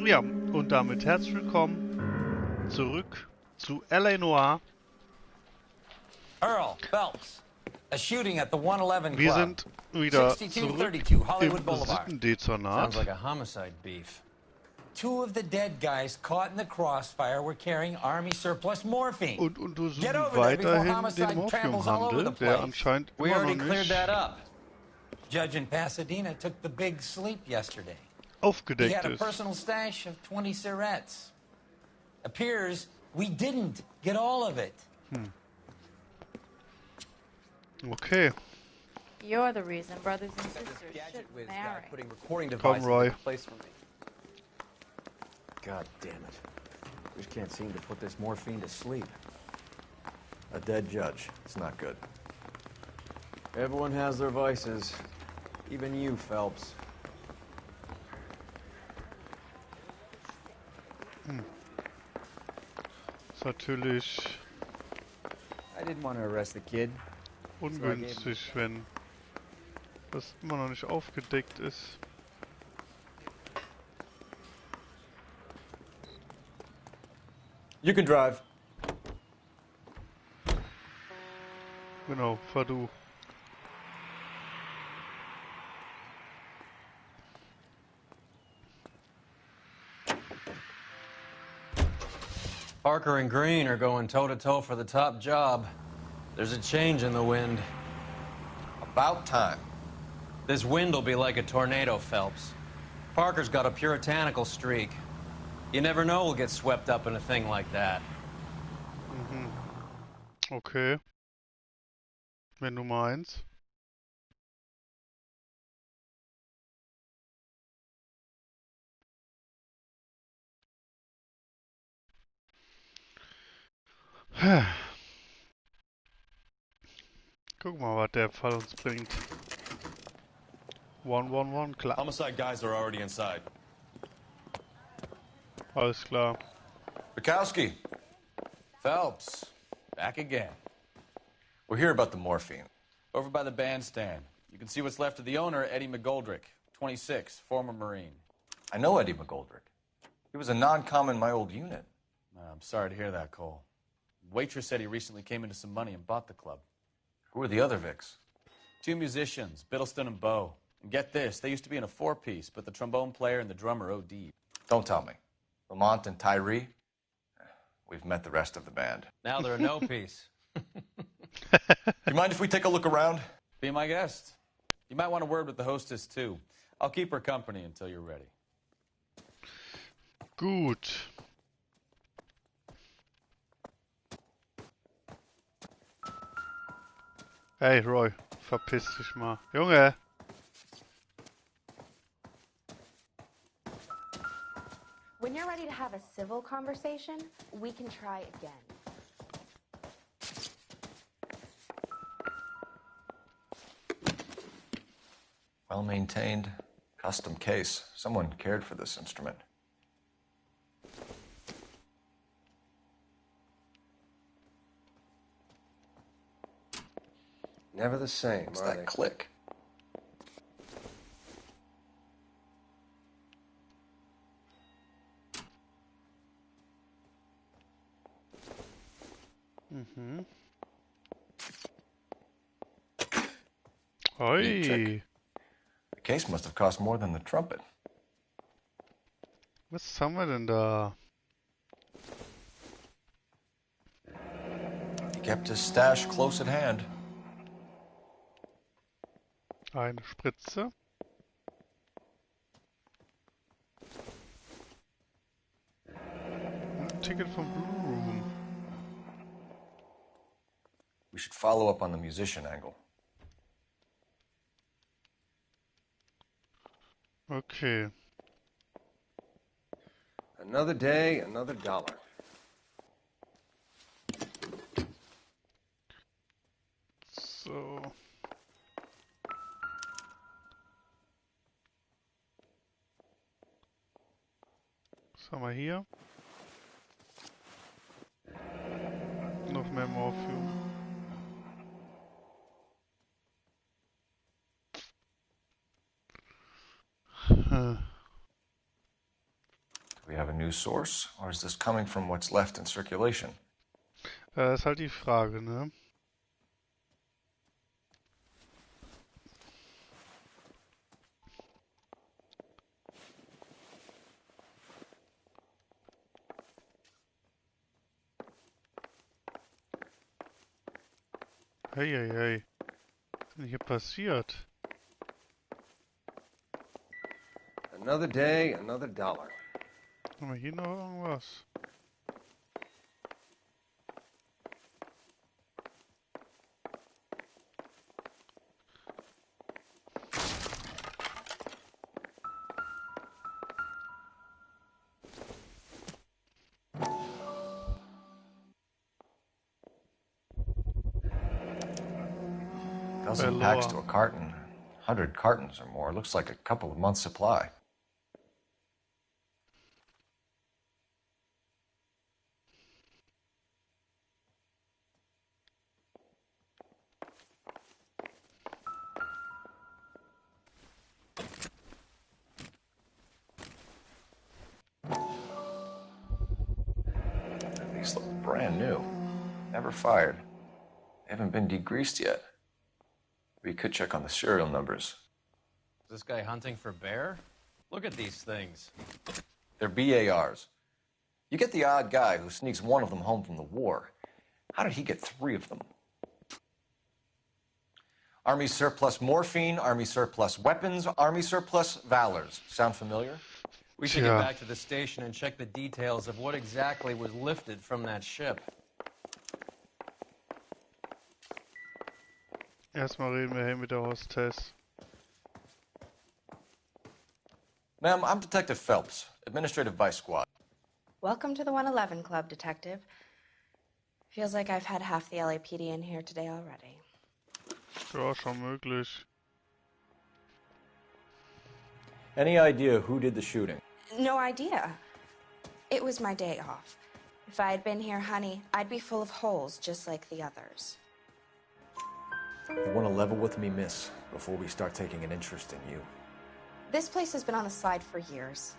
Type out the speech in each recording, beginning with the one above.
Ja, und damit herzlich willkommen zurück zu L.A.Noire. Earl Phelps, a shooting at the 111 Wir Club. sind wieder zurück 6232 Hollywood im Boulevard. Sittendezernat. Sounds like a homicide beef. Two of the dead guys caught in the crossfire were carrying army surplus morphine. Und untersuchen Get over there before weiterhin den homicide tramples all over the Morphiumhandel, der place. anscheinend We immer noch already cleared nicht that up. Judge in Pasadena took the big sleep yesterday. He aufgedeckt had a ist. personal stash of 20 cigarettes. Appears we didn't get all of it. Okay, You're the reason brothers and sisters shouldn't marry. Putting recording komm devices Roy. in place for me. God damn it. Just can't seem to put this morphine to sleep. A dead judge. It's not good. Everyone has their vices. Even you, Phelps. Ist natürlich I didn't want to arrest the kid. ungünstig, wenn das immer noch nicht aufgedeckt ist. You can drive. Genau, fahr du. Parker and Green are going toe-to-toe for the top job. There's a change in the wind. About time. This wind will be like a tornado, Phelps. Parker's got a puritanical streak. You never know we'll get swept up in a thing like that. Okay. Wenn du meinst. Guck mal, was der Fall uns bringt. 111, klar. Homicide guys are already inside. Alles klar. Bukowski, Phelps, back again. we're here about the morphine. Over by the bandstand. You can see what's left of the owner, Eddie McGoldrick, 26, former Marine. I know Eddie McGoldrick. He was a non-com in my old unit. I'm sorry to hear that, Cole. Waitress said he recently came into some money and bought the club. Who are the other Vics? Two musicians, Biddleston and Bowe. And get this, they used to be in a four-piece, but the trombone player and the drummer OD'd. Don't tell me. Lamont and Tyree? We've met the rest of the band. Now they're a no-piece. You mind if we take a look around? Be my guest. You might want a word with the hostess, too. I'll keep her company until you're ready. Gut. Hey Roy, verpiss dich mal. Junge! When you're ready to have a civil conversation, we can try again. Well-maintained, custom case. Someone cared for this instrument. Never the same, What's are that they? click? Neat trick. Oi! The case must have cost more than the trumpet. Was haben wir denn da? He kept his stash close at hand. Eine Spritze. Ein Ticket vom Blue Room. We should follow up on the musician angle. Okay. Another day, another dollar. So. Was haben wir hier? Noch mehr Morphium. Do we have a new source, or is this coming from what's left in circulation? Das ist halt die Frage, ne? Hey, hey, hey. Was ist denn hier passiert? Another day, another dollar. Haben wir hier noch irgendwas? Dozen packs to a carton. 100 cartons or more. Looks like a couple of months' supply. These look brand new. Never fired. They haven't been degreased yet. We could check on the serial numbers. Is this guy hunting for bear? Look at these things. They're BARs. You get the odd guy who sneaks one of them home from the war. How did he get 3 of them? Army surplus morphine, Army surplus weapons, Army surplus valors. Sound familiar? We should get back to the station and check the details of what exactly was lifted from that ship. Erstmal reden wir hier mit der Hostess. Ma'am, I'm Detective Phelps, Administrative Vice Squad. Welcome to the 111 Club, Detective. Feels like I've had half the LAPD in here today already. Ja, schon möglich. Any idea who did the shooting? No idea. It was my day off. If I had been here, honey, I'd be full of holes just like the others. You want to level with me, miss, before we start taking an interest in you. This place has been on the slide for years.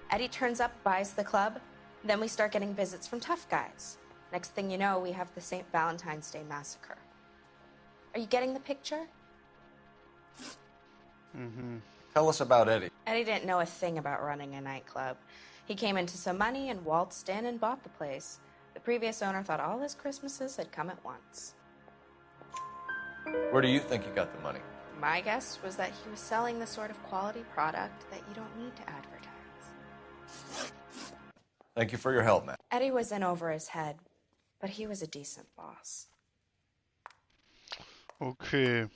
Eddie turns up, buys the club, then we start getting visits from tough guys. Next thing you know, we have the St. Valentine's Day massacre. Are you getting the picture? Mhm. Tell us about Eddie. Eddie didn't know a thing about running a nightclub. He came into some money and waltzed in and bought the place. The previous owner thought all his Christmases had come at once. Where do you think he got the money? My guess was that he was selling the sort of quality product that you don't need to advertise. Thank you for your help, ma'am. Eddie was in over his head, but he was a decent boss. Okay.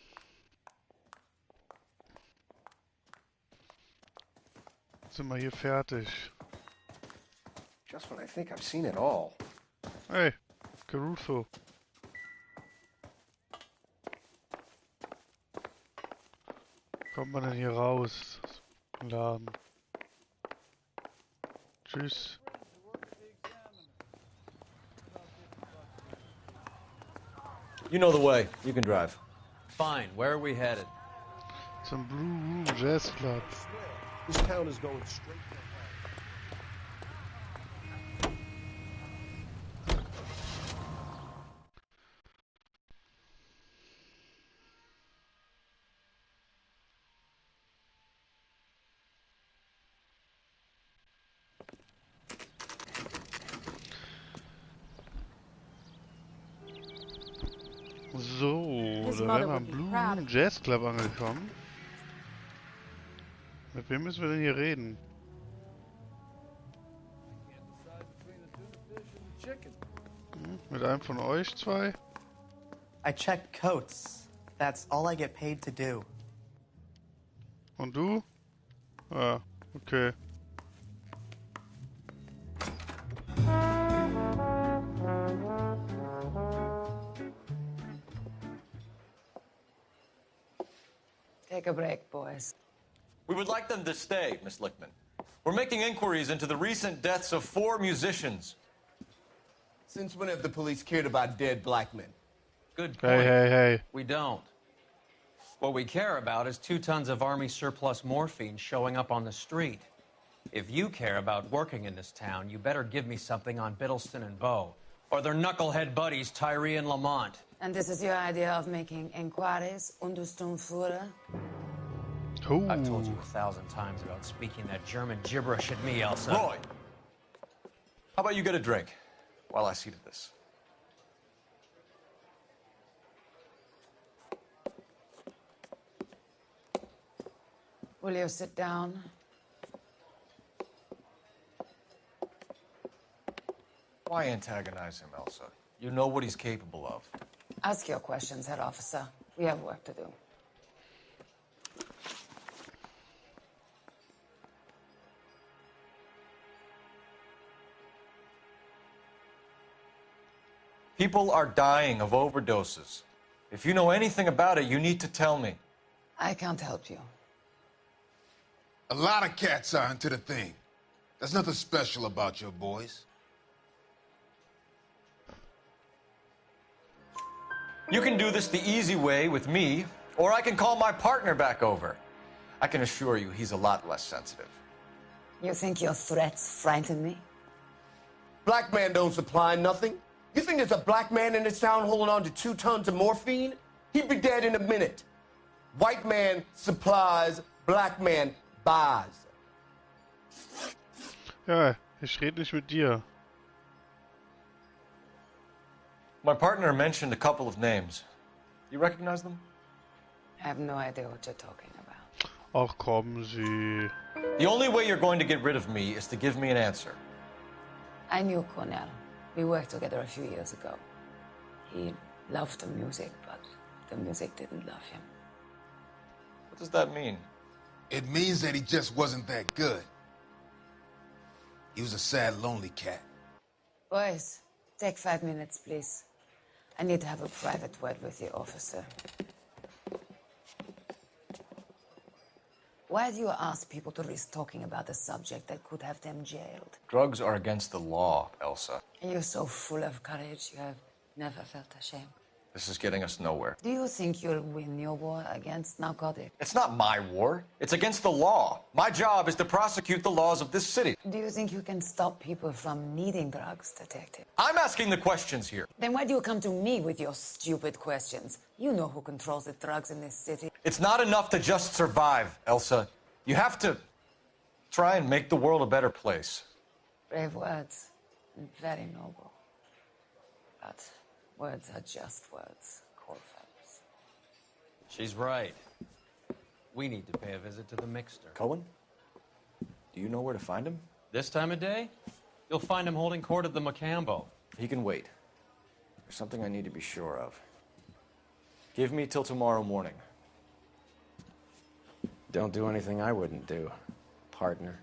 Sind wir hier fertig? Just when I think I've seen it all. Hey, Caruso. Kommt man denn hier raus? Im Laden. Tschüss. You know the way. You can drive. Fine, where are we headed? Zum Blue Room Jazz Club. This town is going straight to So, da wären wir am Blue Room Jazz Club angekommen. Mit wem müssen wir denn hier reden? Mit einem von euch zwei? I check coats. That's all I get paid to do. Und du? Ah, okay. Take a break, boys. We would like them to stay, Miss Lichtman. We're making inquiries into the recent deaths of 4 musicians. Since when have the police cared about dead black men? Good point. Hey. We don't. What we care about is 2 tons of Army surplus morphine showing up on the street. If you care about working in this town, you better give me something on Biddleston and Bow, or their knucklehead buddies Tyree and Lamont. And this is your idea of making inquiries, Untersturmführer? I've told you 1,000 times about speaking that German gibberish at me, Elsa. Roy! How about you get a drink while I see to this? Will you sit down? Why antagonize him, Elsa? You know what he's capable of. Ask your questions, head officer. We have work to do. People are dying of overdoses. If you know anything about it, you need to tell me. I can't help you. A lot of cats are into the thing. There's nothing special about your boys. You can do this the easy way with me, or I can call my partner back over. I can assure you he's a lot less sensitive. You think your threats frighten me? Black man don't supply nothing. You think there's a black man in this town holding on to 2 tons of morphine? He'd be dead in a minute. White man supplies, black man buys. Ja, ich rede nicht mit dir. My partner mentioned a couple of names. You recognize them? I have no idea what you're talking about. Ach, kommen Sie. The only way you're going to get rid of me is to give me an answer. I knew Cornell. We worked together a few years ago. He loved the music, but the music didn't love him. What does that mean? It means that he just wasn't that good. He was a sad, lonely cat. Boys, take 5 minutes, please. I need to have a private word with the officer. Why do you ask people to risk talking about a subject that could have them jailed? Drugs are against the law, Elsa. And you're so full of courage, you have never felt ashamed. This is getting us nowhere. Do you think you'll win your war against narcotics? It's not my war. It's against the law. My job is to prosecute the laws of this city. Do you think you can stop people from needing drugs, detective? I'm asking the questions here. Then why do you come to me with your stupid questions? You know who controls the drugs in this city. It's not enough to just survive, Elsa. You have to try and make the world a better place. Brave words, and very noble. But words are just words, Colfax. She's right. We need to pay a visit to the Mixter. Cohen? Do you know where to find him? This time of day? You'll find him holding court at the Mocambo. He can wait. There's something I need to be sure of. Give me till tomorrow morning. Don't do anything I wouldn't do, partner.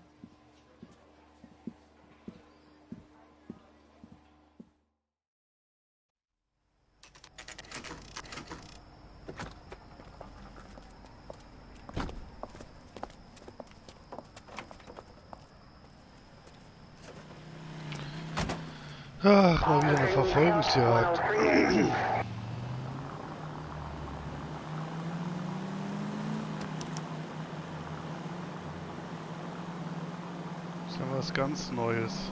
Ach, mal wieder eine Verfolgungsjagd. Das ist ja was ganz Neues.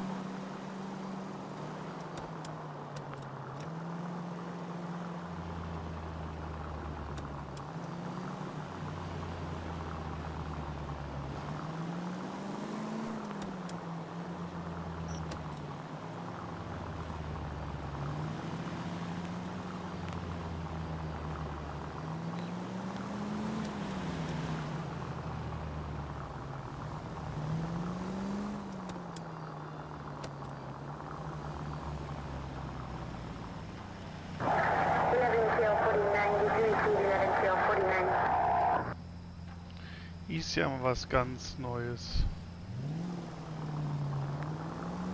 Ist ja mal was ganz Neues.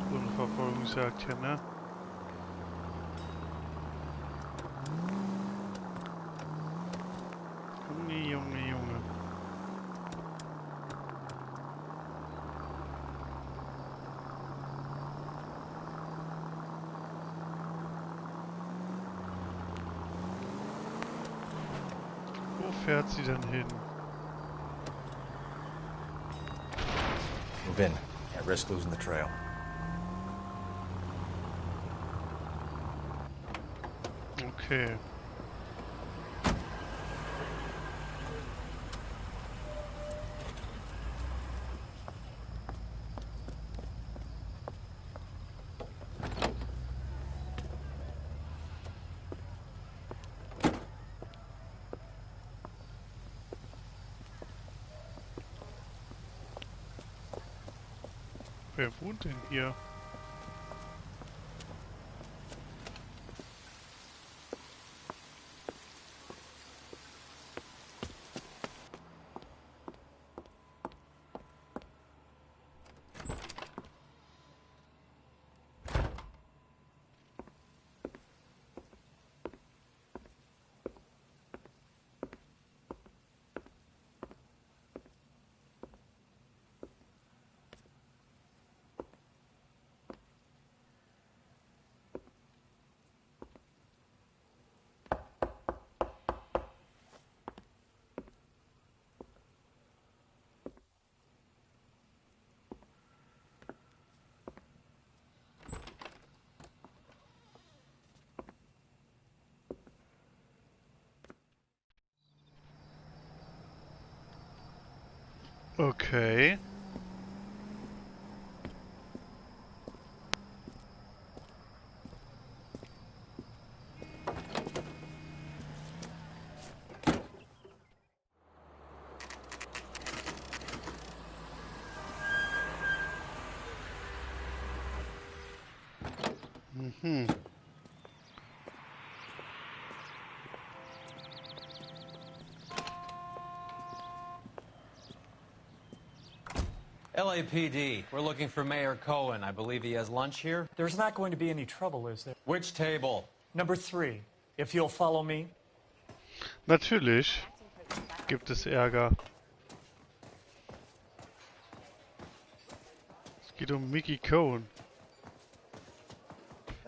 So eine Verfolgungsjagd hier, ne? Junge, Junge, Junge. Wo fährt sie denn hin? Move in. I risk losing the trail. Okay. Wer wohnt denn hier? Okay. Mhm. LAPD, we're looking for Mayor Cohen. I believe he has lunch here. There's not going to be any trouble, is there? Which table? Number 3, if you'll follow me. Natürlich gibt es Ärger. Es geht Mickey Cohen.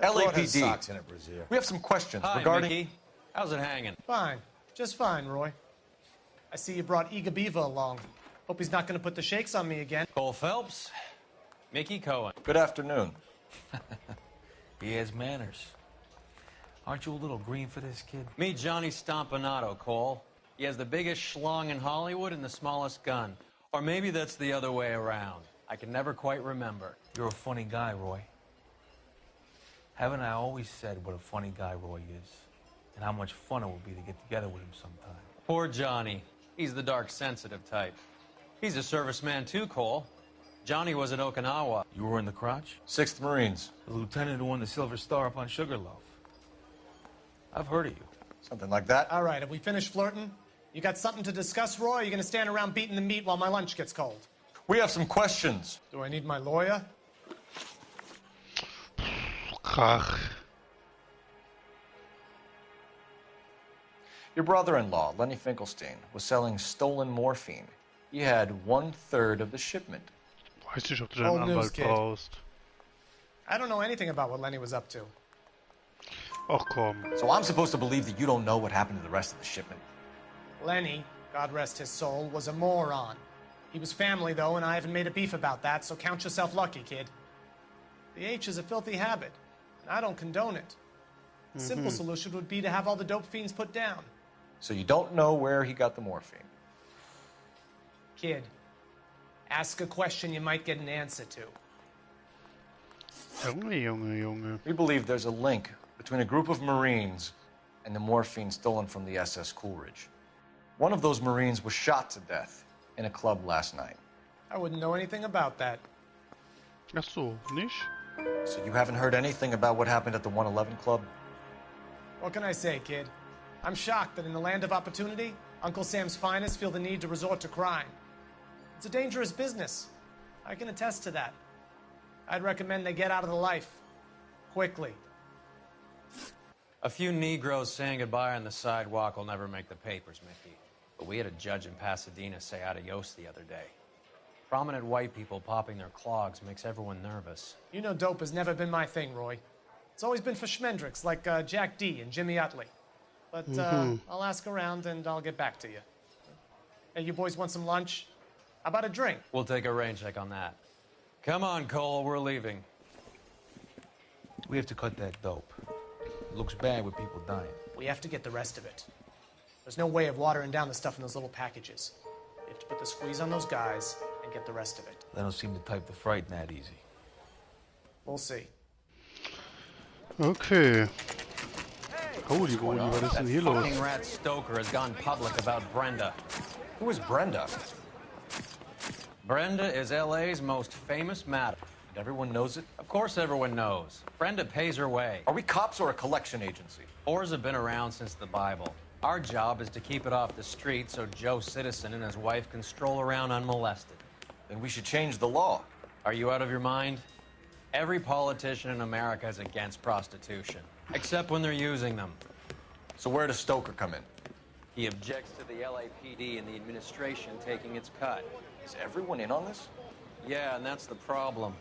LAPD. We have some questions Hi, regarding... Mickey. How's it hanging? Fine. Just fine, Roy. I see you brought Iga Beaver along. Hope he's not going to put the shakes on me again. Cole Phelps, Mickey Cohen. Good afternoon. He has manners. Aren't you a little green for this kid? Meet Johnny Stompanato, Cole. He has the biggest schlong in Hollywood and the smallest gun. Or maybe that's the other way around. I can never quite remember. You're a funny guy, Roy. Haven't I always said what a funny guy Roy is? And how much fun it would be to get together with him sometime. Poor Johnny. He's the dark, sensitive type. He's a serviceman too, Cole. Johnny was at Okinawa. You were in the crotch? 6th Marines. The lieutenant who won the Silver Star up on Sugarloaf. I've heard of you. Something like that. All right, have we finished flirting? You got something to discuss, Roy, or are you going to stand around beating the meat while my lunch gets cold? We have some questions. Do I need my lawyer? Krach. Your brother-in-law, Lenny Finkelstein, was selling stolen morphine. He had 1/3 of the shipment. Weiß nicht, ob du deinen Anwalt brauchst. I don't know anything about what Lenny was up to. Ach komm. So I'm supposed to believe that you don't know what happened to the rest of the shipment? Lenny, God rest his soul, was a moron. He was family, though, and I haven't made a beef about that, so count yourself lucky, kid. The H is a filthy habit, and I don't condone it. The simple solution would be to have all the dope fiends put down. So you don't know where he got the morphine? Kid, ask a question you might get an answer to. Junge. We believe there's a link between a group of Marines and the morphine stolen from the SS Coolidge. One of those Marines was shot to death in a club last night. I wouldn't know anything about that. Ach so, nicht? So you haven't heard anything about what happened at the 111 Club? What can I say, kid? I'm shocked that in the land of opportunity, Uncle Sam's finest feel the need to resort to crime. It's a dangerous business. I can attest to that. I'd recommend they get out of the life. Quickly. A few Negroes saying goodbye on the sidewalk will never make the papers, Mickey. But we had a judge in Pasadena say adios the other day. Prominent white people popping their clogs makes everyone nervous. You know dope has never been my thing, Roy. It's always been for schmendricks like Jack D. and Jimmy Utley. But I'll ask around and I'll get back to you. Hey, you boys want some lunch? How about a drink? We'll take a rain check on that. Come on, Cole, we're leaving. We have to cut that dope. It looks bad with people dying. We have to get the rest of it. There's no way of watering down the stuff in those little packages. We have to put the squeeze on those guys and get the rest of it. They don't seem to type the frighten that easy. We'll see. Okay. Holy moly, was ist denn hier los? Fucking rat Stoker has gone public about Brenda. Who is Brenda? Brenda is L.A.'s most famous madam. And everyone knows it? Of course everyone knows. Brenda pays her way. Are we cops or a collection agency? Whores have been around since the Bible. Our job is to keep it off the street so Joe Citizen and his wife can stroll around unmolested. Then we should change the law. Are you out of your mind? Every politician in America is against prostitution, except when they're using them. So where does Stoker come in? He objects to the LAPD and the administration taking its cut. Is everyone in on this? Yeah, and that's the problem.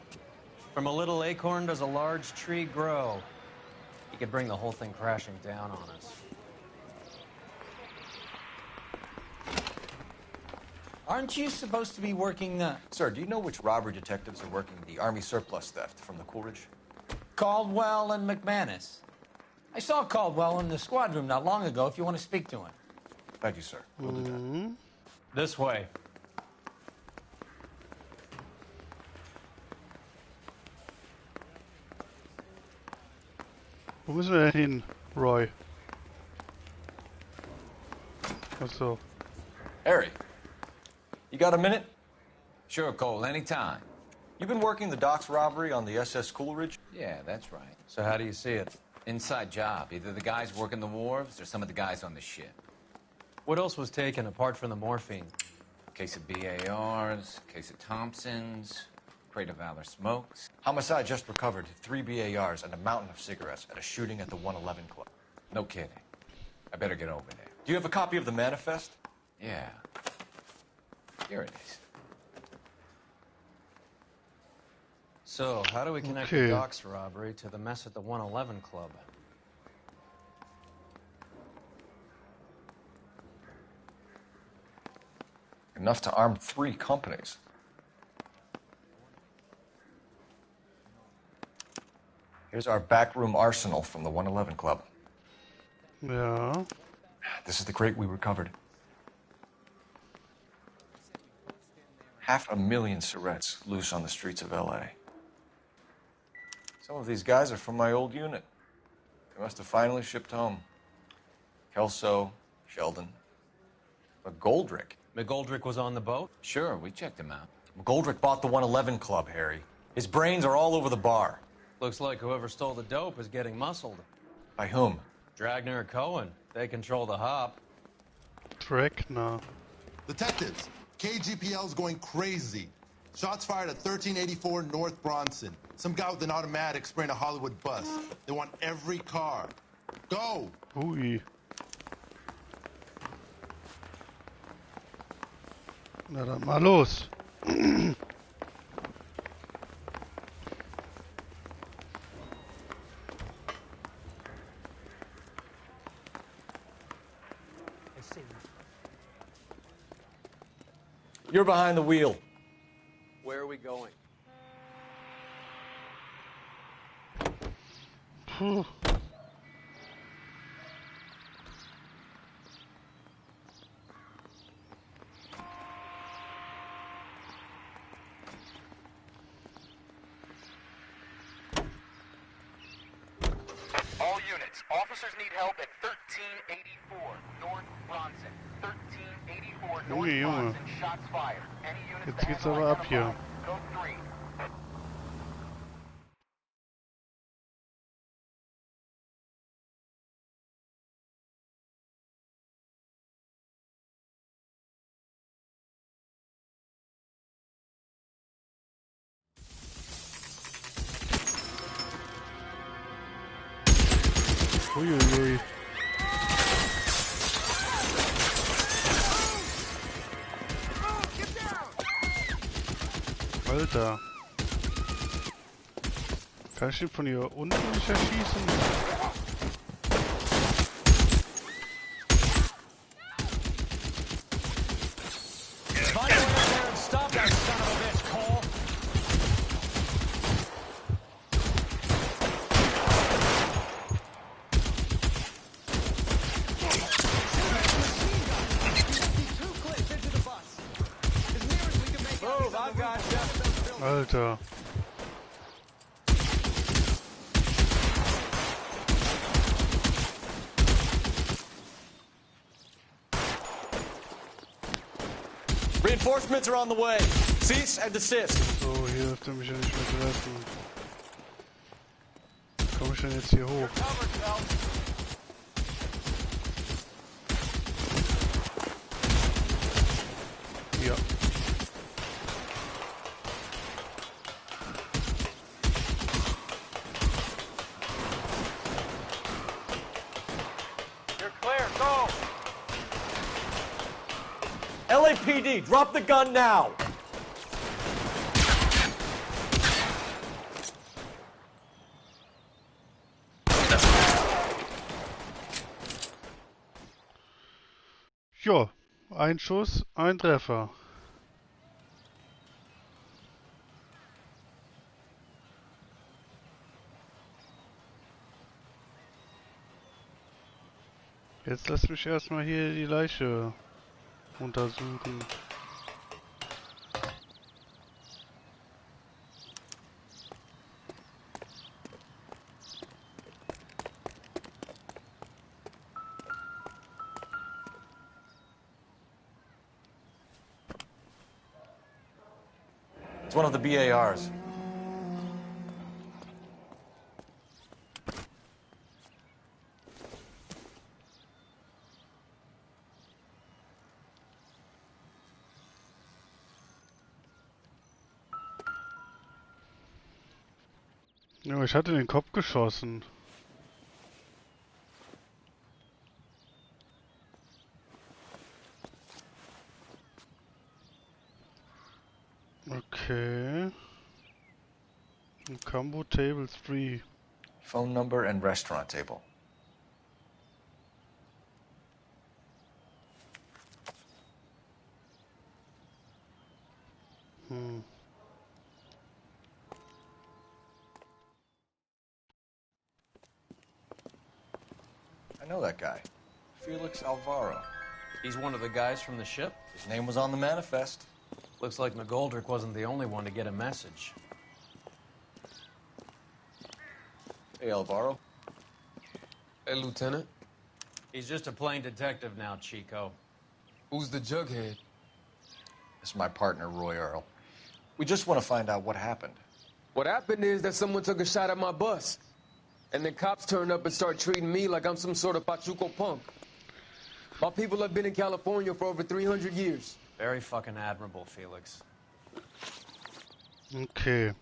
From a little acorn does a large tree grow. He could bring the whole thing crashing down on us. Aren't you supposed to be working Sir, do you know which robbery detectives are working the Army surplus theft from the Coolidge? Caldwell and McManus? I saw Caldwell in the squad room not long ago if you want to speak to him. Thank you, sir. We'll do that. This way. Wo müssen wir denn hin, Roy? Achso. Harry, you got a minute? Sure, Cole, anytime. You've been working the docks robbery on the SS Coolidge? Yeah, that's right. So how do you see it? Inside job. Either the guys working the wharves or some of the guys on the ship. What else was taken apart from the morphine? Case of BARs, case of Thompsons, crate of Valor smokes. Homicide just recovered 3 BARs and a mountain of cigarettes at a shooting at the 111 Club. No kidding. I better get over there. Do you have a copy of the manifest? Yeah. Here it is. So, how do we connect Okay. the docks robbery to the mess at the 111 Club? Enough to arm 3 companies. Here's our backroom arsenal from the 111 Club. Ja. This is the crate we recovered. 500,000 cigarettes loose on the streets of L.A. Some of these guys are from my old unit. They must have finally shipped home. Kelso, Sheldon. But Goldrick. McGoldrick was on the boat? Sure, we checked him out. Goldrick bought the 111 Club, Harry. His brains are all over the bar. Looks like whoever stole the dope is getting muscled. By whom? Dragner or Cohen. They control the hop. Dragner. Detectives, KGPL's going crazy. Shots fired at 1384 North Bronson. Some guy with an automatic spraying a Hollywood bus. They want every car. Go! Ui. Na dann mal los. You're behind the wheel. Where are we going? Puh. All units, officers need help at 1384 North Bronson. 1384 North Junge, Junge. Bronson, shots fired. Any units Jetzt that geht's have aber ab hier. identified, code 3. Uiuiui. Alter. Kann ich den von hier unten nicht erschießen? Find a way up there and stop that son of a bitch, Cole. Alter. Reinforcements are on the way. Cease and desist. So, hier dürfte mich ja nicht mehr treffen. Komm ich denn jetzt hier hoch? Ja. You're clear, go! LAPD, drop the gun now! Ja, ein Schuss, ein Treffer. Jetzt lass mich erstmal hier die Leiche untersuchen. It's one of the BARs. Ja, ich hatte den Kopf geschossen. Okay. Mocambo table 3. Phone number and restaurant table. I know that guy. Felix Alvaro. He's one of the guys from the ship? His name was on the manifest. Looks like McGoldrick wasn't the only one to get a message. Hey, Alvaro. Hey, Lieutenant. He's just a plain detective now, Chico. Who's the jughead? This is my partner, Roy Earl. We just want to find out what happened. What happened is that someone took a shot at my bus. And then cops turned up and start treating me like I'm some sort of Pachuco punk. My people have been in California for over 300 years. Very fucking admirable, Felix. Okay.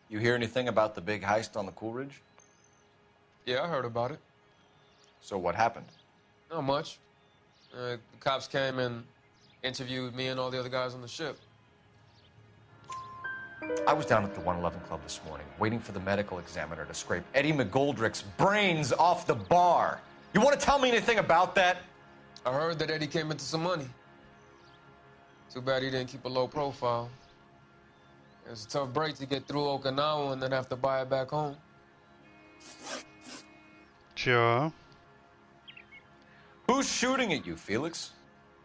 You hear anything about the big heist on the Coolidge? Yeah, I heard about it. So what happened? Not much. The cops came and interviewed me and all the other guys on the ship. I was down at the 111 Club this morning, waiting for the medical examiner to scrape Eddie McGoldrick's brains off the bar. You want to tell me anything about that? I heard that Eddie came into some money. Too bad he didn't keep a low profile. It was a tough break to get through Okinawa and then have to buy it back home. Tja. Who's shooting at you, Felix?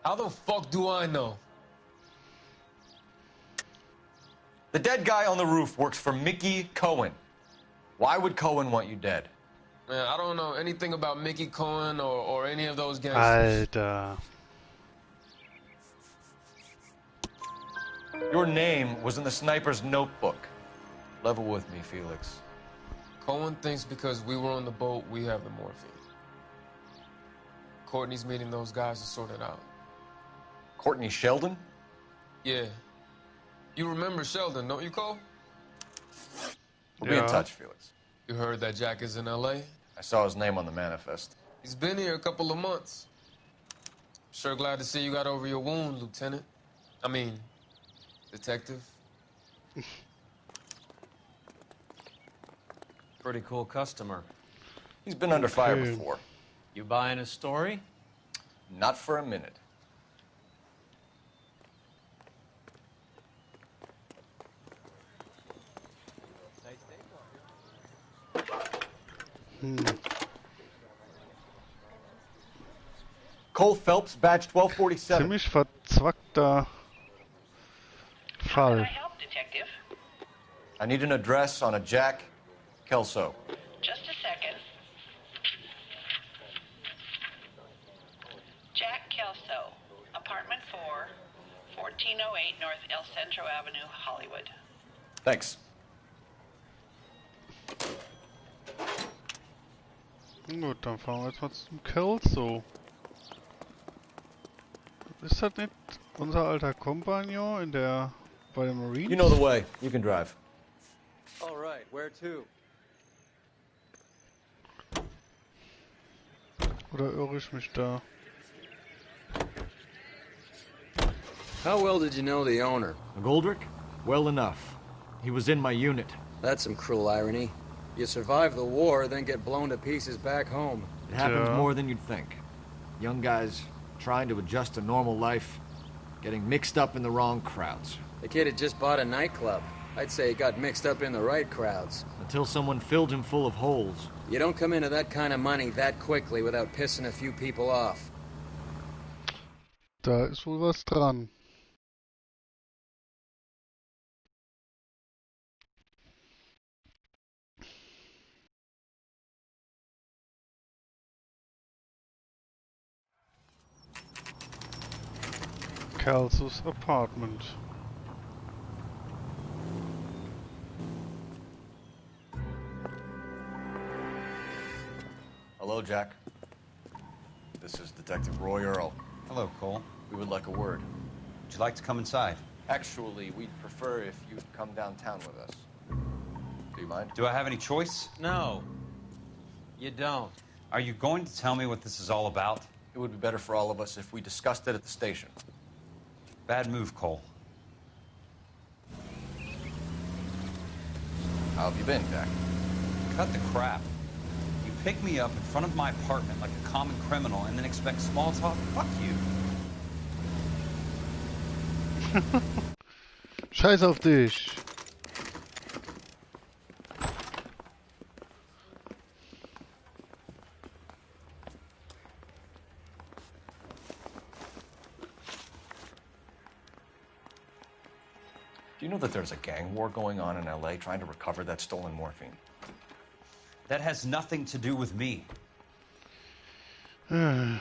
How the fuck do I know? The dead guy on the roof works for Mickey Cohen. Why would Cohen want you dead? Man, I don't know anything about Mickey Cohen or any of those gangsters. Alter. Your name was in the sniper's notebook. Level with me, Felix. Cohen thinks because we were on the boat, we have the morphine. Courtney's meeting those guys to sort it out. Courtney Sheldon? Yeah. You remember Sheldon, don't you, Cole? We'll be in touch, Felix. You heard that Jack is in L.A.? I saw his name on the manifest. He's been here a couple of months. Sure glad to see you got over your wound, Lieutenant. I mean, Detective. Pretty cool customer. He's been under fire before. You buying his story? Not for a minute. Cole Phelps, badge 1247. Ziemlich verzwackter Fall. I need an address on a Jack Kelso. Just a second. Jack Kelso, apartment 4, 1408 North El Centro Avenue, Hollywood. Thanks. Gut, dann fahren wir jetzt mal zum Kelso. Ist das nicht unser alter Kompagnon in der bei den Marines? You know the way. You can drive. All right, where to? Oder irre ich mich da? How well did you know the owner? McGoldrick? Well enough. He was in my unit. That's some cruel irony. You survive the war, then get blown to pieces back home. It happens more than you'd think. Young guys trying to adjust to normal life, getting mixed up in the wrong crowds. The kid had just bought a nightclub. I'd say he got mixed up in the right crowds. Until someone filled him full of holes. You don't come into that kind of money that quickly without pissing a few people off. Da ist wohl was dran. Kelsos Appartement. Hello, Jack. This is Detective Roy Earl. Hello, Cole. We would like a word. Would you like to come inside? Actually, we'd prefer if you'd come downtown with us. Do you mind? Do I have any choice? No. You don't. Are you going to tell me what this is all about? It would be better for all of us if we discussed it at the station. Bad move, Cole. How have you been, Jack? Cut the crap. You pick me up in front of my apartment like a common criminal and then expect small talk? Fuck you. Scheiß auf dich. Do you know that there's a gang war going on in L.A. trying to recover that stolen morphine? That has nothing to do with me. I'm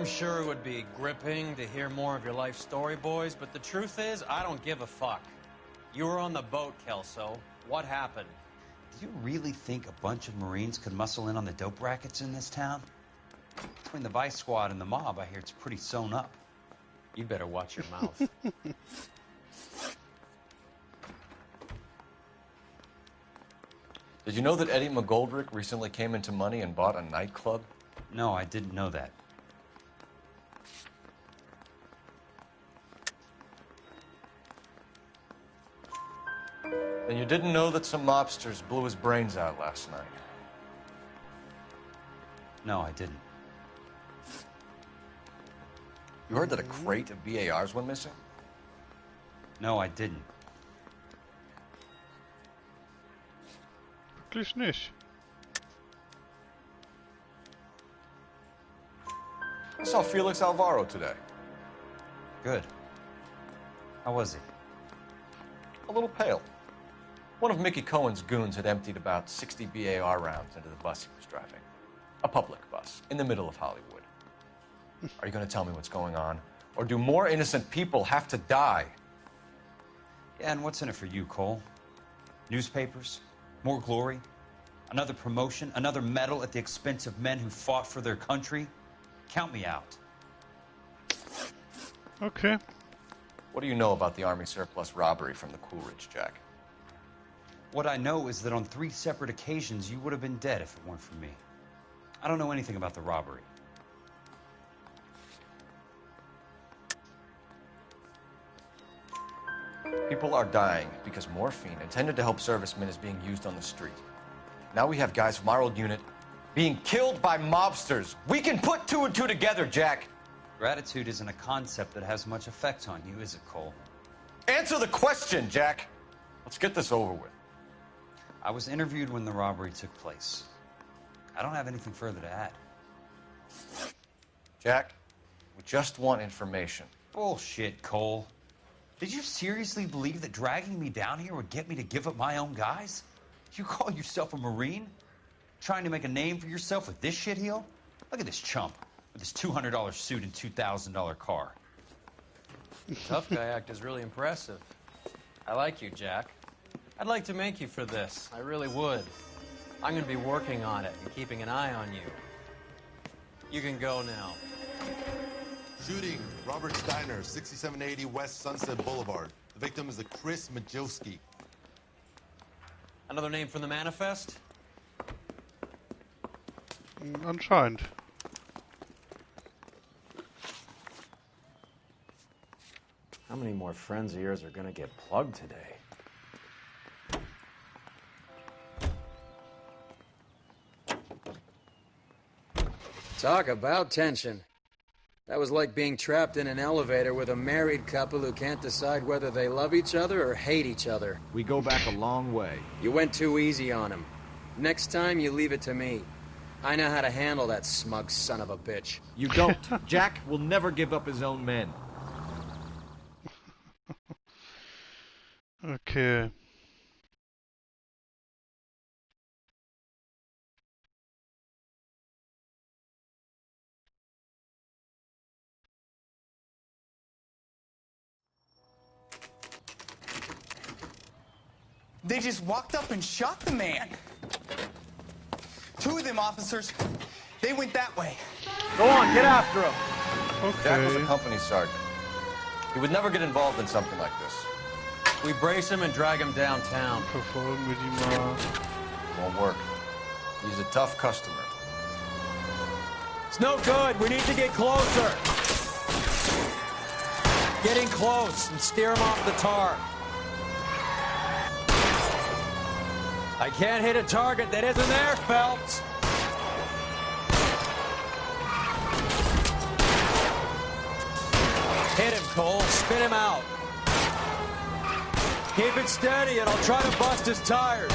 sure it would be gripping to hear more of your life story, boys, but the truth is, I don't give a fuck. You were on the boat, Kelso. What happened? Do you really think a bunch of Marines could muscle in on the dope rackets in this town? Between the Vice Squad and the mob, I hear it's pretty sewn up. You'd better watch your mouth. Did you know that Eddie McGoldrick recently came into money and bought a nightclub? No, I didn't know that. Then you didn't know that some mobsters blew his brains out last night? No, I didn't. You heard that a crate of BARs went missing? No, I didn't. Wirklich nicht. I saw Felix Alvaro today. Good. How was he? A little pale. One of Mickey Cohen's goons had emptied about 60 BAR rounds into the bus he was driving. A public bus, in the middle of Hollywood. Are you going to tell me what's going on? Or do more innocent people have to die? Yeah, and what's in it for you, Cole? Newspapers? More glory? Another promotion? Another medal at the expense of men who fought for their country? Count me out. Okay. What do you know about the Army surplus robbery from the Coolidge, Jack? What I know is that on 3 separate occasions, you would have been dead if it weren't for me. I don't know anything about the robbery. People are dying because morphine intended to help servicemen is being used on the street. Now we have guys from our old unit being killed by mobsters. We can put two and two together, Jack. Gratitude isn't a concept that has much effect on you, is it, Cole? Answer the question, Jack. Let's get this over with. I was interviewed when the robbery took place. I don't have anything further to add. Jack, we just want information. Bullshit, Cole. Did you seriously believe that dragging me down here would get me to give up my own guys? You call yourself a Marine? Trying to make a name for yourself with this shitheel? Look at this chump with his $200 suit and $2,000 car. Tough guy act is really impressive. I like you, Jack. I'd like to make you for this. I really would. I'm going to be working on it and keeping an eye on you. You can go now. Shooting, Robert Steiner, 6780 West Sunset Boulevard. The victim is a Chris Majowski. Another name from the manifest? Anscheinend. How many more friends of yours are gonna get plugged today? Talk about tension. That was like being trapped in an elevator with a married couple who can't decide whether they love each other or hate each other. We go back a long way. You went too easy on him. Next time, you leave it to me. I know how to handle that smug son of a bitch. You don't. Jack will never give up his own men. Okay. They just walked up and shot the man. Two of them officers, they went that way. Go on, get after him. Okay. Jack was a company sergeant. He would never get involved in something like this. We brace him and drag him downtown. Verfolgen wir die mal. Won't work. He's a tough customer. It's no good. We need to get closer. Getting close and steer him off the tar. I can't hit a target that isn't there, Phelps. Hit him, Cole. Spin him out. Keep it steady and I'll try to bust his tires.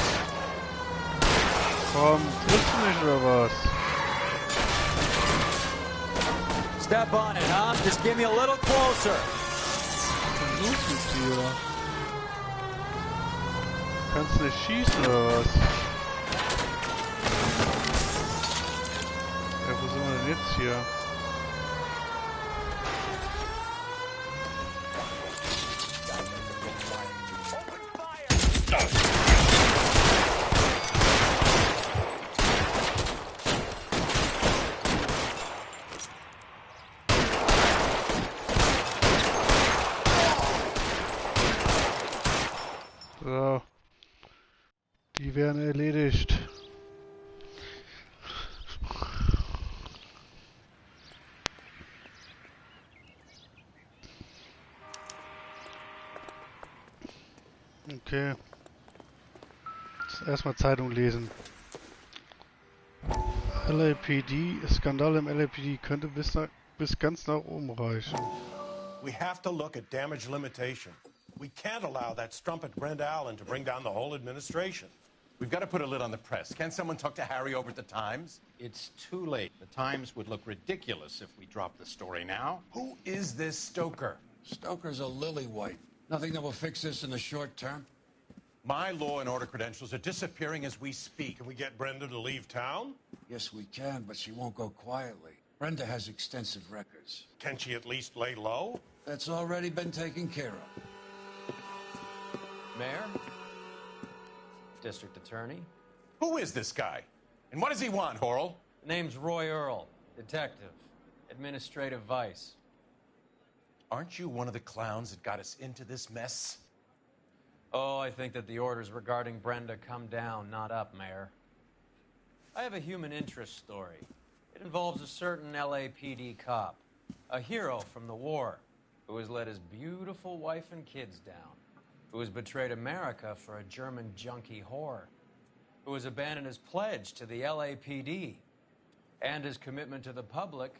Komm, triffst du nicht oder was? Step on it, huh? Just give me a little closer. Was ist los mit dir? Kannst du nicht schießen oder was? Ja, wo sind wir denn jetzt hier? So. Die werden erledigt. Okay. Jetzt erstmal Zeitung lesen. LAPD, Skandal im LAPD könnte bis ganz nach oben reichen. We have to look at damage limitation. We can't allow that strumpet Brenda Allen to bring down the whole administration. We've got to put a lid on the press. Can't someone talk to Harry over at the Times? It's too late. The Times would look ridiculous if we dropped the story now. Who is this Stoker? Stoker's a lily-white. Nothing that will fix this in the short term? My law and order credentials are disappearing as we speak. Can we get Brenda to leave town? Yes, we can, but she won't go quietly. Brenda has extensive records. Can she at least lay low? That's already been taken care of. Mayor? District Attorney? Who is this guy? And what does he want, Horrell? Name's Roy Earl, detective, administrative vice. Aren't you one of the clowns that got us into this mess? Oh, I think that the orders regarding Brenda come down, not up, Mayor. I have a human interest story. It involves a certain LAPD cop, a hero from the war, who has let his beautiful wife and kids down, who has betrayed America for a German junkie whore, who has abandoned his pledge to the LAPD and his commitment to the public,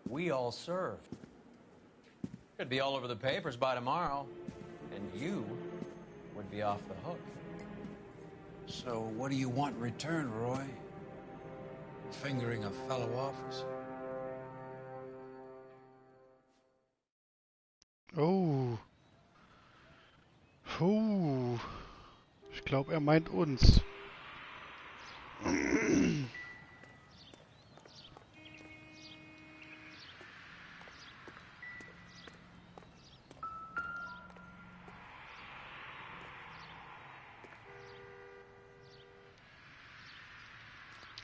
we all served. Could be all over the papers by tomorrow, and you would be off the hook. So what do you want in return, Roy? Fingering a fellow officer? Oh. Puh. Ich glaube, er meint uns.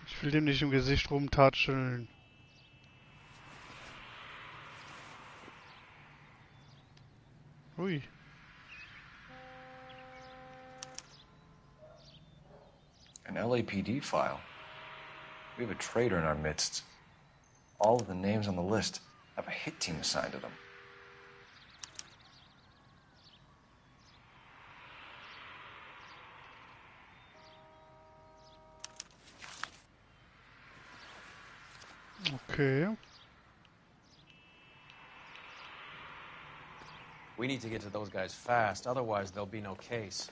Ich will dem nicht im Gesicht rumtatscheln. Ui. An LAPD file. We have a traitor in our midst. All of the names on the list have a hit team assigned to them. Okay. We need to get to those guys fast, otherwise there'll be no case.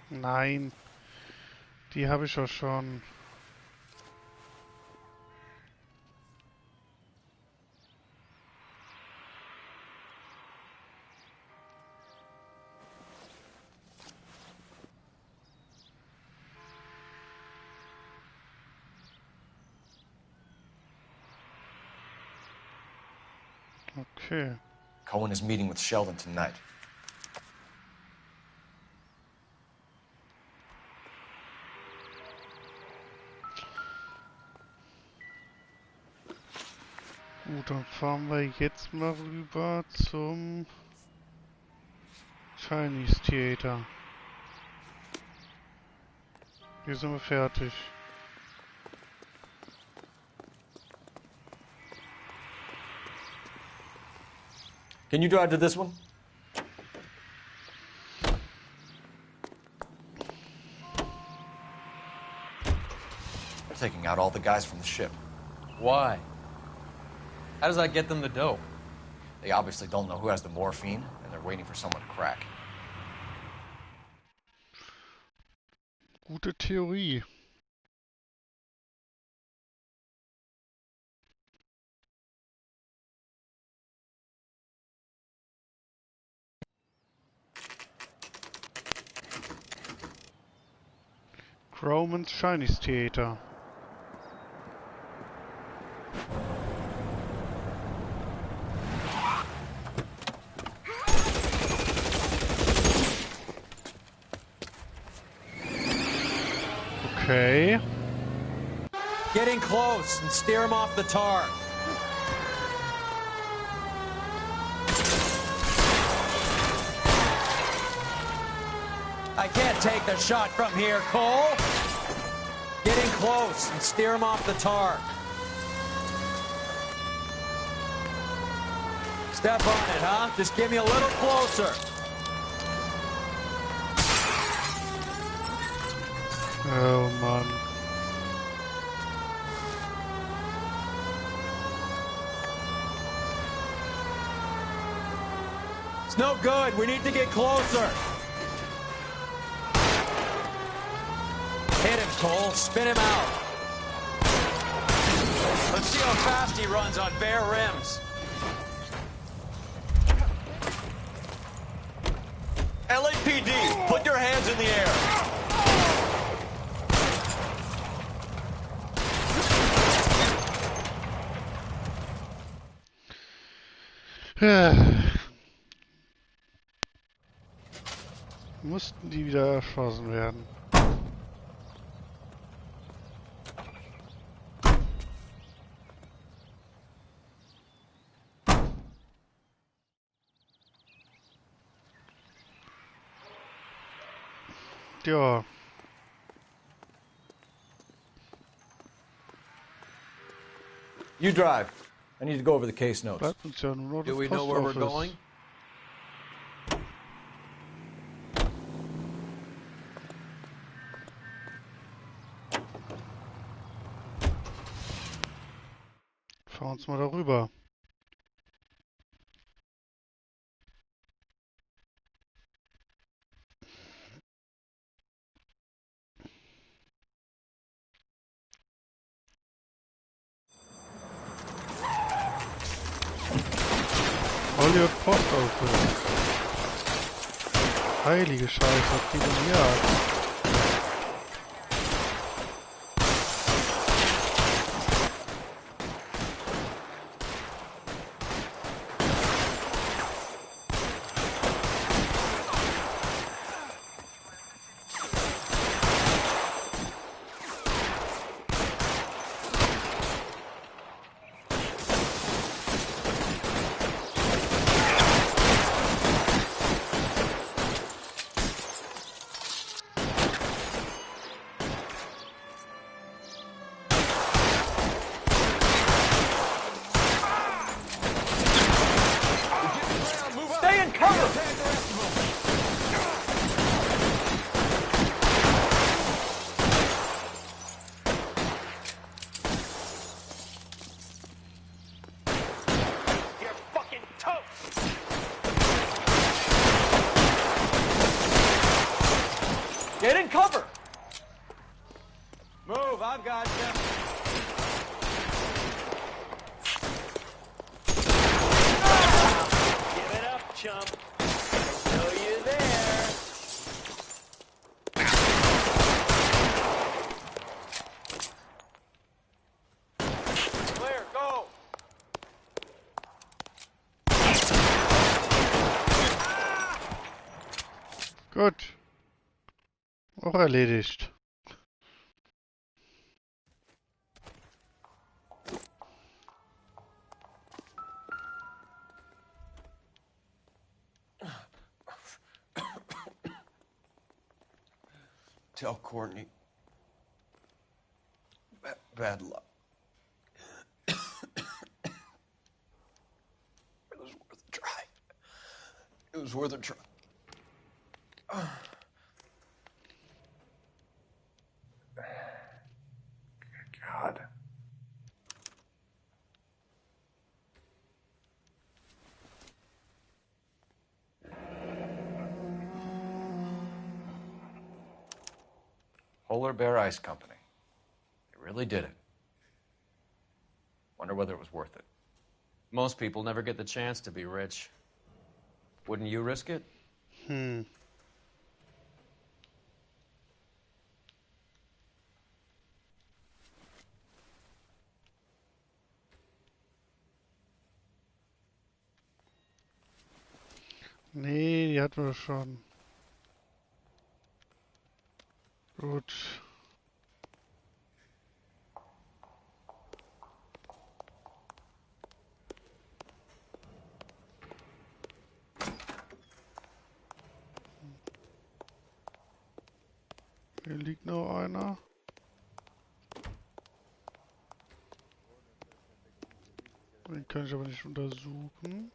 Nein. Die habe ich ja schon. Okay. Cohen is meeting with Sheldon tonight. Gut, dann fahren wir jetzt mal rüber zum Chinese Theater. Hier sind wir fertig. Can you drive to this one? They're taking out all the guys from the ship. Why? How does that get them the dope? They obviously don't know who has the morphine, and they're waiting for someone to crack. Gute Theorie. Grauman's Chinese Theater. Okay. Get in close and steer him off the tar. I can't take the shot from here, Cole. Get in close and steer him off the tar. Step on it, huh? Just get me a little closer. Oh, Mann. It's no good. We need to get closer. Hit him, Cole. Spin him out. Let's see how fast he runs on bare rims. LAPD, put your hands in the air. Mussten die wieder erschossen werden. Ja. You drive. I need to go over the case notes. Bleibt uns ja nur noch Do das we know where we're Postoffice. going? Fahren uns mal darüber. Hollywood Postoffice. Heilige Scheiße, was geht denn hier ab? Get in cover! Move, I've got you. Give it up, chump. I know you there. Clear, go! Gut. Auch erledigt. Tell Courtney. Bad luck. It was worth a try. It was worth a try. God. Polar Bear Ice Company. They really did it. Wonder whether it was worth it. Most people never get the chance to be rich. Wouldn't you risk it? Nee, die hatten wir schon. Gut. Hier liegt noch einer. Den kann ich aber nicht untersuchen.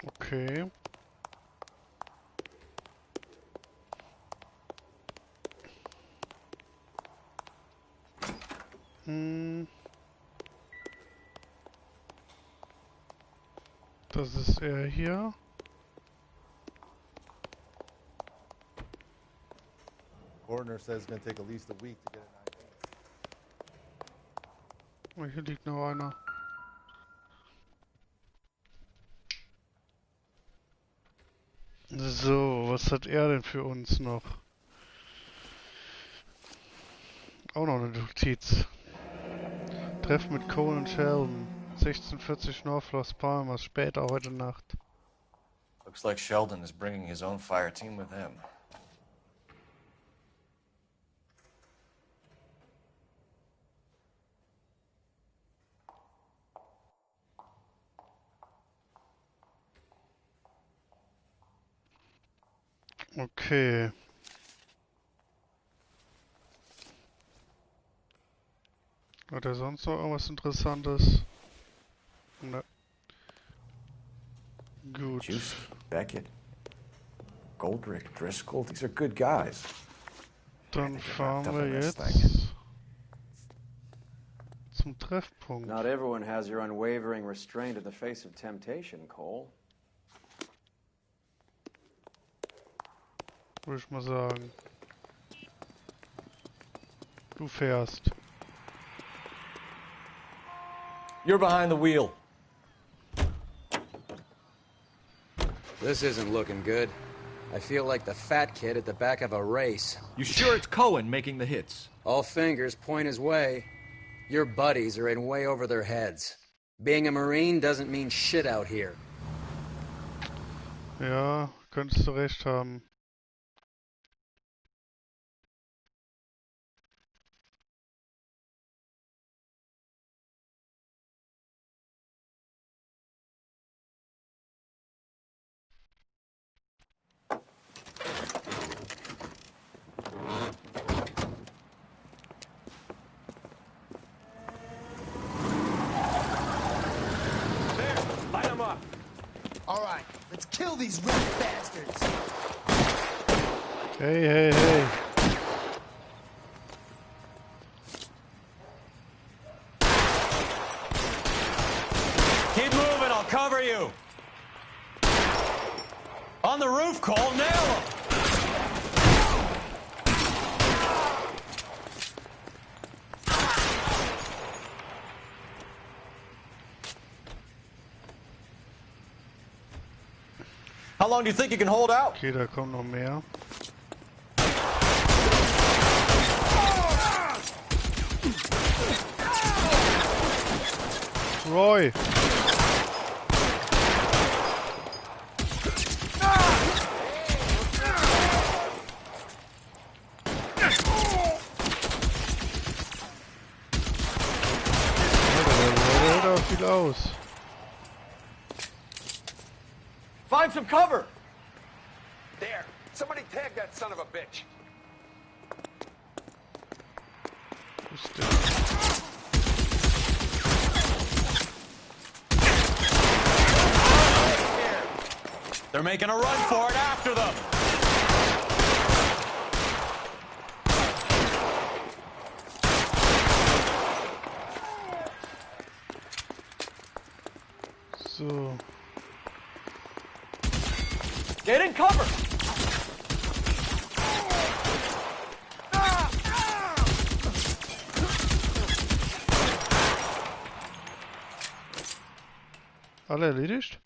Okay. Das ist er hier. Coroner says it's going to take at least a week to get an ID. Hier liegt noch einer. So, was hat er denn für uns noch? Auch noch eine Notiz. Treffen mit Cole und Sheldon. 1640 North Los Palmas, später heute Nacht. Looks like Sheldon is bringing his own fire team with him. Okay. Hat er sonst noch irgendwas Interessantes? Ne. Gut. Juicy, Beckett, Goldrick, Driscoll, these are good guys. Dann fahren wir jetzt zum Treffpunkt. Not everyone has your unwavering restraint in the face of temptation, Cole. Würde ich mal sagen. Du fährst. You're behind the wheel. This isn't looking good. I feel like the fat kid at the back of a race. You sure it's Cohen making the hits? All fingers point his way. Your buddies are in way over their heads. Being a Marine doesn't mean shit out here. Ja, könntest du recht haben. Alright, let's kill these red bastards. Hey, hey, hey. Keep moving, I'll cover you. On the roof, Cole, nail him. How long do you think you can hold out? Okay, da kommen noch mehr. Roy! Der hält auch viel aus. Find some cover! There! Somebody tag that son of a bitch! They're making a run for it after them! So. Get in cover! Alle erledigt?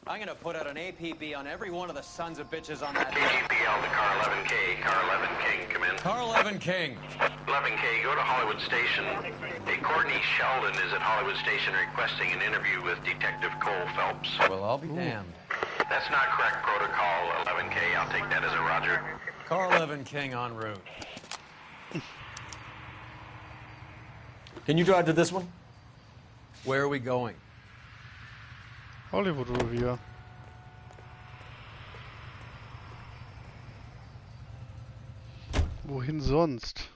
I'm gonna put out an APB on every one of the sons of bitches on that KGPL to car 11K. Car 11 King, come in. Car 11 King. 11K, go to Hollywood Station. Hey, Courtney Sheldon is at Hollywood Station requesting an interview with Detective Cole Phelps. Well, I'll be damned. That's not correct protocol, 11K. I'll take that as a roger. Car 11 King en route. Can you drive to this one? Where are we going? Hollywood-Revier. Wohin sonst?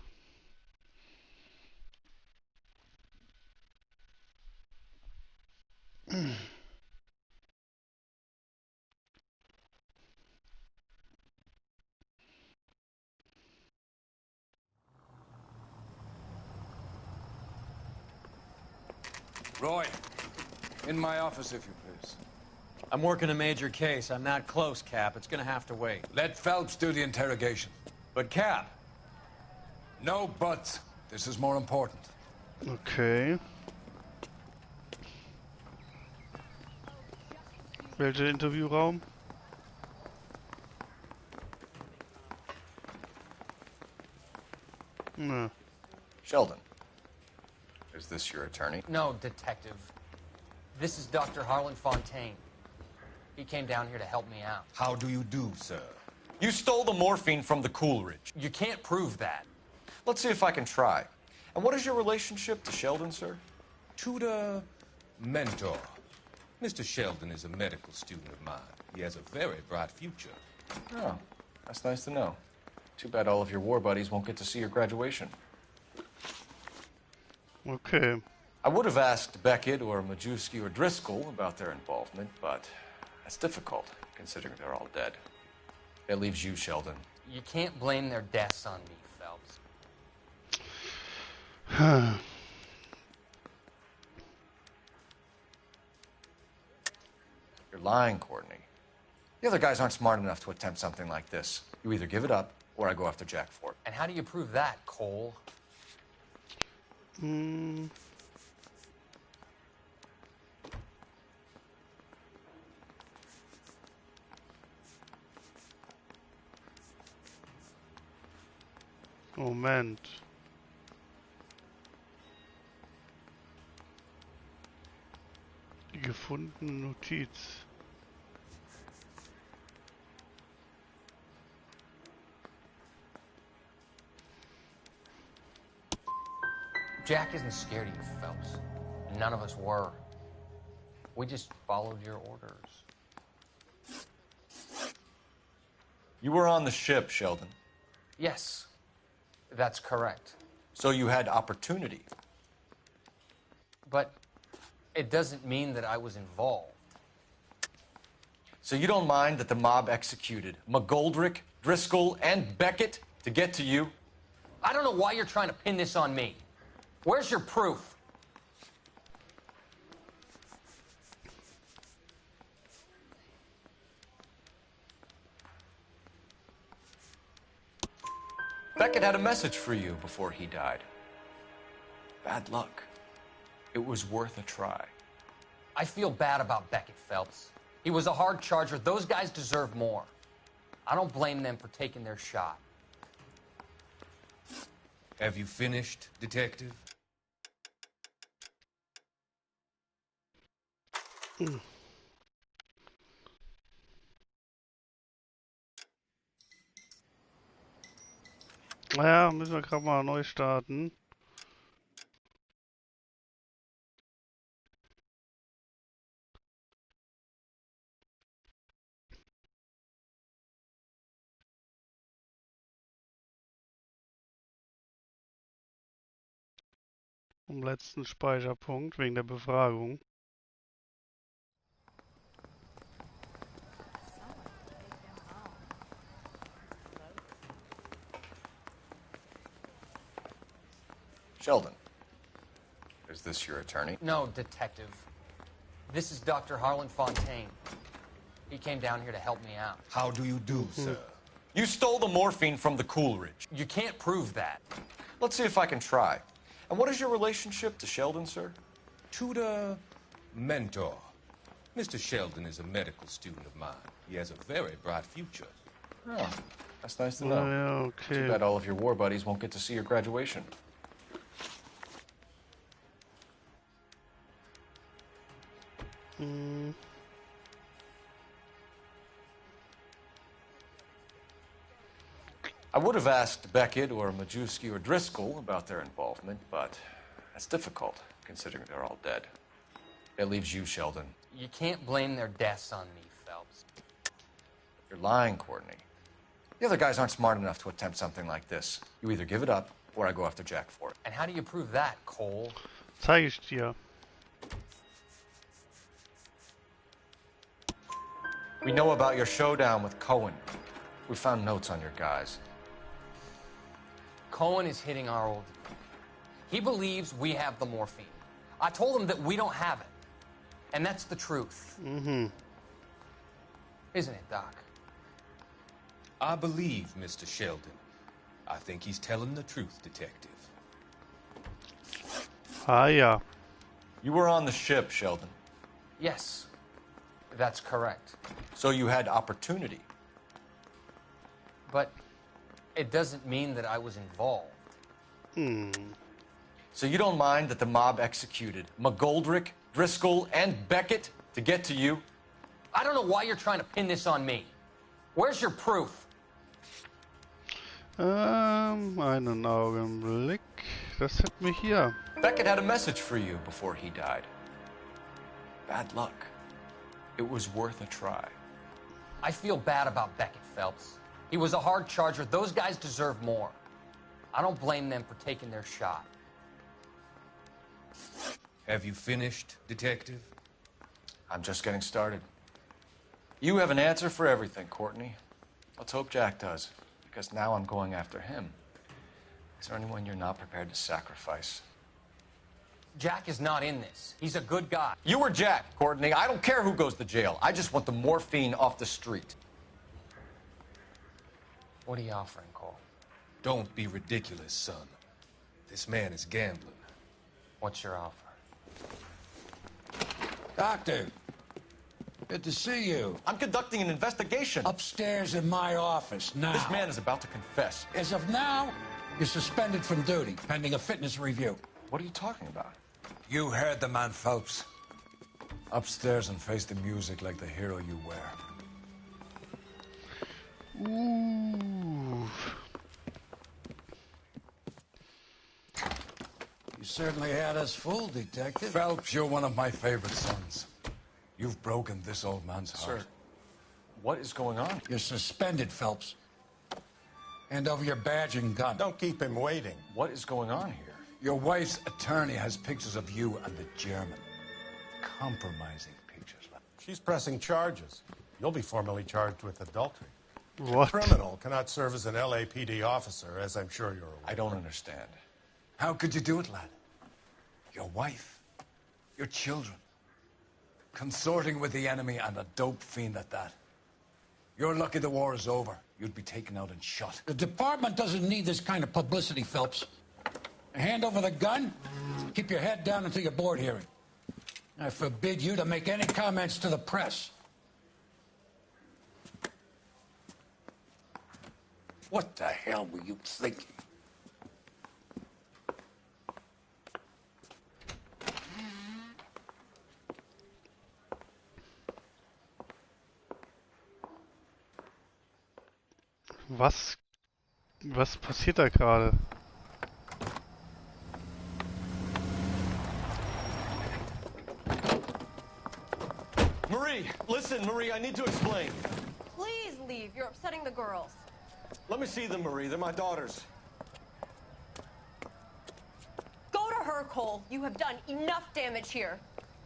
Roy, in my office, if you please. I'm working a major case. I'm not close, Cap. It's gonna have to wait. Let Phelps do the interrogation. But, Cap. No buts. This is more important. Okay. Welcher Interviewraum? Na. Sheldon, Is this your attorney? No, Detective. This is Dr. Harlan Fontaine. He came down here to help me out. How do you do, sir? You stole the morphine from the Coolidge. You can't prove that. Let's see if I can try. And what is your relationship to Sheldon, sir? Tutor, mentor. Mr. Sheldon is a medical student of mine. He has a very bright future. Oh, that's nice to know. Too bad all of your war buddies won't get to see your graduation. Okay. I would have asked Beckett or Majewski or Driscoll about their involvement, but that's difficult, considering they're all dead. That leaves you, Sheldon. You can't blame their deaths on me, Phelps. You're lying, Courtney. The other guys aren't smart enough to attempt something like this. You either give it up, or I go after Jack for it. And how do you prove that, Cole? Moment. Die gefundene Notiz. Jack isn't scared of you, Phelps. None of us were. We just followed your orders. You were on the ship, Sheldon. Yes, that's correct. So you had opportunity. But it doesn't mean that I was involved. So you don't mind that the mob executed McGoldrick, Driscoll, and Beckett to get to you? I don't know why you're trying to pin this on me. Where's your proof? Beckett had a message for you before he died. Bad luck. It was worth a try. I feel bad about Beckett, Phelps. He was a hard charger. Those guys deserve more. I don't blame them for taking their shot. Have you finished, Detective? Ja, müssen wir gerade mal neu starten. Am letzten Speicherpunkt wegen der Befragung. Sheldon, is this your attorney? No, Detective. This is Dr. Harlan Fontaine. He came down here to help me out. How do you do, sir? You stole the morphine from the Coolidge. You can't prove that. Let's see if I can try. And what is your relationship to Sheldon, sir? Tutor, mentor. Mr. Sheldon is a medical student of mine. He has a very bright future. Oh, that's nice to know. Okay. Too bad all of your war buddies won't get to see your graduation. I would have asked Beckett or Majewski or Driscoll about their involvement, but that's difficult, considering they're all dead. That leaves you, Sheldon. You can't blame their deaths on me, Phelps. You're lying, Courtney. The other guys aren't smart enough to attempt something like this. You either give it up, or I go after Jack for it. And how do you prove that, Cole? Zeig ich dir. We know about your showdown with Cohen. We found notes on your guys. Cohen is hitting our old... He believes we have the morphine. I told him that we don't have it. And that's the truth. Mm-hmm. Isn't it, Doc? I believe Mr. Sheldon. I think he's telling the truth, Detective. Ah, ja. You were on the ship, Sheldon. Yes, that's correct. So you had opportunity. But it doesn't mean that I was involved. So you don't mind that the mob executed McGoldrick, Driscoll, and Beckett to get to you? I don't know why you're trying to pin this on me. Where's your proof? Einen Augenblick. Das hätten wir hier. Beckett had a message for you before he died. Bad luck. It was worth a try. I feel bad about Beckett, Phelps. He was a hard charger. Those guys deserve more. I don't blame them for taking their shot. Have you finished, Detective? I'm just getting started. You have an answer for everything, Courtney. Let's hope Jack does, because now I'm going after him. Is there anyone you're not prepared to sacrifice? Jack is not in this. He's a good guy. You or Jack, Courtney. I don't care who goes to jail. I just want the morphine off the street. What are you offering, Cole? Don't be ridiculous, son. This man is gambling. What's your offer? Doctor, good to see you. I'm conducting an investigation. Upstairs in my office, now. This man is about to confess. As of now, you're suspended from duty, pending a fitness review. What are you talking about? You heard the man, Phelps. Upstairs and face the music like the hero you wear. Ooh. You certainly had us fooled, Detective. Phelps, you're one of my favorite sons. You've broken this old man's heart. Sir, what is going on? You're suspended, Phelps. Hand over your badge and gun. Don't keep him waiting. What is going on here? Your wife's attorney has pictures of you and the German. Compromising pictures. She's pressing charges. You'll be formally charged with adultery. What? A criminal cannot serve as an LAPD officer, as I'm sure you're aware. I don't understand. How could you do it, lad? Your wife, your children, consorting with the enemy and a dope fiend at that. You're lucky the war is over. You'd be taken out and shot. The department doesn't need this kind of publicity, Phelps. Hand over the gun, keep your head down until your board hearing. I forbid you to make any comments to the press. What the hell were you thinking? Was passiert da gerade? Marie, listen, Marie, I need to explain. Please leave. You're upsetting the girls. Let me see them, Marie. They're my daughters. Go to her, Cole. You have done enough damage here.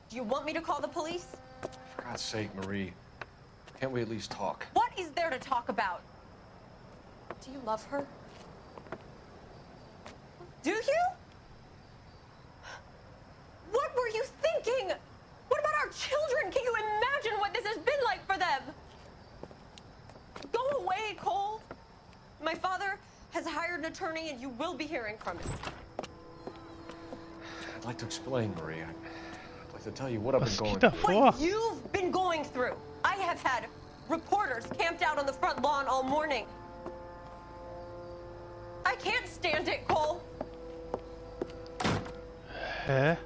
Do you want me to call the police? For God's sake, Marie. Can't we at least talk? What is there to talk about? Do you love her? Do you? What were you thinking? What about our children? Can you imagine what this has been like for them? Go away, Cole. My father has hired an attorney, and you will be hearing from him. I'd like to explain, Marie. I'd like to tell you what I've been going through. What you've been going through. I have had reporters camped out on the front lawn all morning. I can't stand it, Cole. Hä?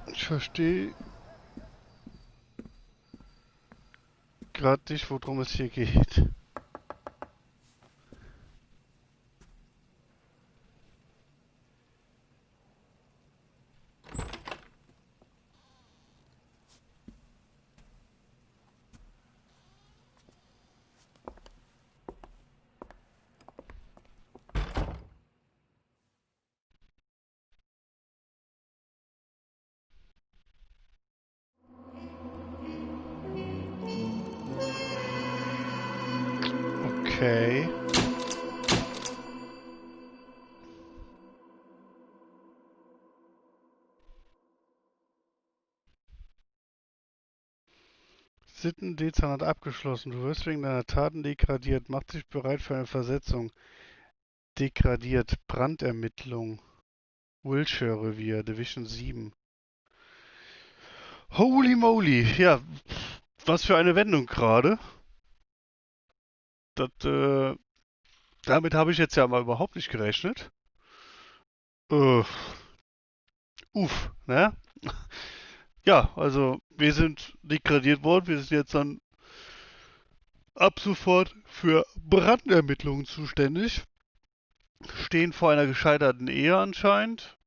Ich verstehe gerade nicht, worum es hier geht. Okay. Sittendezernat abgeschlossen. Du wirst wegen deiner Taten degradiert. Mach dich bereit für eine Versetzung. Degradiert. Brandermittlung. Wiltshire-Revier. Division 7. Holy moly. Ja, was für eine Wendung gerade. Damit habe ich jetzt ja mal überhaupt nicht gerechnet. Ne? Ja, also wir sind degradiert worden. Wir sind jetzt dann ab sofort für Brandermittlungen zuständig. Stehen vor einer gescheiterten Ehe anscheinend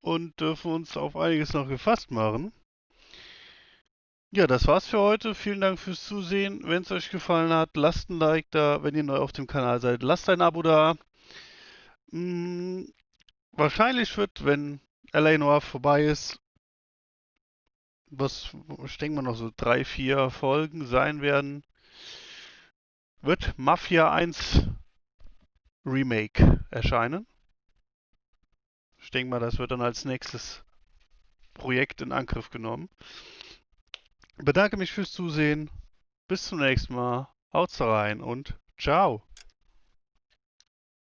und dürfen uns auf einiges noch gefasst machen. Ja, das war's für heute. Vielen Dank fürs Zusehen. Wenn es euch gefallen hat, lasst ein Like da. Wenn ihr neu auf dem Kanal seid, lasst ein Abo da. Wahrscheinlich wird, wenn L.A.Noire vorbei ist, was ich denke mal noch so 3, 4 Folgen sein werden, wird Mafia 1 Remake erscheinen. Ich denke mal, das wird dann als nächstes Projekt in Angriff genommen. Bedanke mich fürs Zusehen. Bis zum nächsten Mal. Haut's rein und ciao.